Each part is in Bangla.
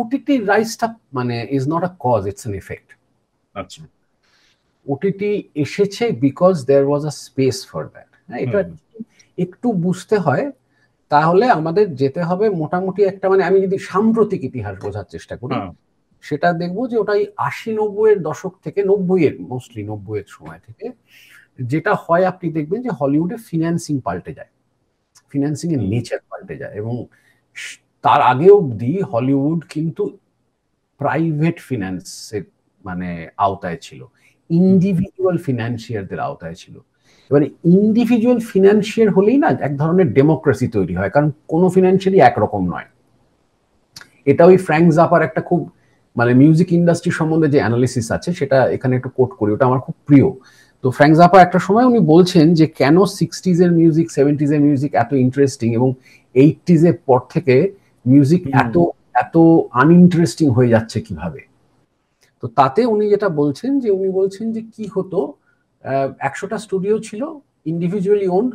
ওটিটি রাইজটা মানে is not a cause, it's an effect. আচ্ছা, ওটিটি এসেছে because there was a space for that. এটা একটু বুঝতে হয়। তাহলে আমাদের যেতে হবে মোটামুটি একটা, মানে আমি যদি সাম্প্রতিক ইতিহাস বোঝার চেষ্টা করি, সেটা দেখবো যে ওটাই 80-90-এর দশক থেকে, 90-এর মোস্টলি 90-এর সময় থেকে যেটা হয়, আপনি দেখবেন যে হলিউডে ফিন্যান্সিং পাল্টে যায়, ফিন্যান্সিং এর নেচার পাল্টে যায়। এবং তার আগে অবধি হলিউড কিন্তু প্রাইভেট ফিন্যান্সের মানে আওতায় ছিল, ইন্ডিভিজুয়াল ফিনান্সিয়ারদের আওতায় ছিল। এবারে ইন্ডিভিজুয়াল ফিনান্সিয়ার হলেই না এক ধরনের ডেমোক্রেসি তৈরি হয়, কারণ কোনো ফিনান্সিয়ারই একরকম নয়। এটা ওই ফ্র্যাঙ্ক জাপার একটা খুব মানে মিউজিক ইন্ডাস্ট্রি সম্বন্ধে যে অ্যানালিসিস আছে সেটা এখানে একটু কোট করি, ওটা আমার খুব প্রিয়। তো ফ্র্যাঙ্ক জাপা একটা সময় উনি বলছেন যে কেন 60s এর মিউজিক, 70s এর মিউজিক এত ইন্টারেস্টিং এবং 80s এর পর থেকে মিউজিক এত এত আনইন্টারেস্টিং হয়ে যাচ্ছে কিভাবে। তো তাতে উনি যেটা বলছেন যে কি হতো, 100টা স্টুডিও ছিল ইন্ডিভিজুয়ালি ওন্ড,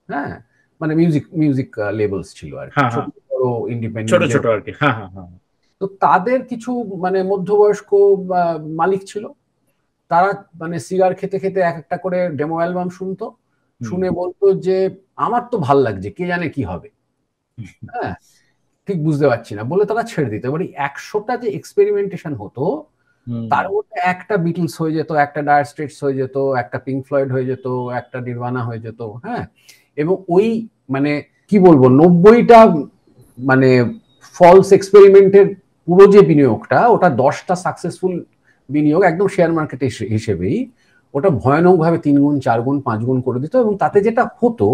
হ্যাঁ, মানে মিউজিক লেবেলস ছিল আর কি, ছোট বড় ইন্ডিপেন্ডেন্ট ছোট আর কি। তো তাদের কিছু মানে মধ্যবয়স্ক মালিক ছিল, তারা মানে সিগার খেতে খেতে এক একটা করে ডেমো অ্যালবাম শুনতো, শুনে বলতো যে আমার তো ভাল লাগছে, কে জানে কি হবে, হ্যাঁ ঠিক বুঝতে পারছি না, বলে তারা ছেড়ে দিত। এবার 100টা যে এক্সপেরিমেন্টেশন হতো তার মধ্যে একটা বিটলস হয়ে যেত, একটা ডায়ার স্ট্রেটস হয়ে যেত, একটা পিঙ্ক ফ্লয়েড হয়ে যেত, একটা নির্বাণা হয়ে যেত, হ্যাঁ। এবং ওই মানে কি বলবো 90টা মানে ফলস এক্সপেরিমেন্টের পুরো যে বিনিয়োগটা, ওটা 10টা সাকসেসফুল বিনিয়োগ একদম শেয়ার মার্কেট হিসেবেই ওটা ভয়ানকভাবে 3 গুণ 4 গুণ 5 গুণ করে দিত। এবং তাতে যেটা হতো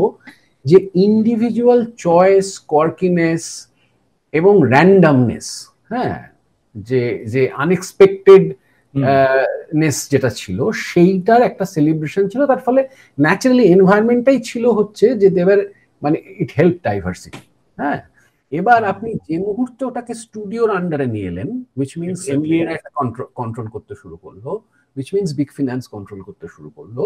যে ইন্ডিভিজুয়াল চয়েস, কর্কিনেস এবং র্যান্ডামনেস, হ্যাঁ, যে আনএক্সপেক্টেড নেস যেটা ছিল সেইটার একটা সেলিব্রেশন ছিল। তার ফলে ন্যাচারালি এনভায়রনমেন্টটাই ছিল হচ্ছে যে দেবের মানে ইট হেল্প ডাইভার্সিটি। হ্যাঁ, এবার আপনি যে মুহূর্তে ওটাকে স্টুডিওর আন্ডারে নিয়ে এলেন, উইচ মিনস এমবিএ একটা কন্ট্রোল করতে শুরু করলো, which means big finance control করতে শুরু করলো,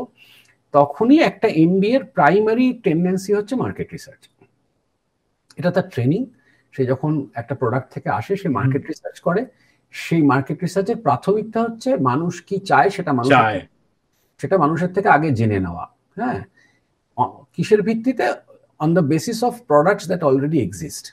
তখনই একটা এমবিএর প্রাইমারি টেন্ডেন্সি হচ্ছে মার্কেট রিসার্চ। এটা তার ট্রেনিং। সে যখন একটা প্রোডাক্ট থেকে আসে সে মার্কেট রিসার্চ করে। সেই মার্কেট রিসার্চের প্রাথমিকটা হচ্ছে মানুষ কি চায় সেটা মানুষের থেকে আগে জেনে নেওয়া, হ্যাঁ, কিসের ভিত্তিতে, on the basis of products that already exist.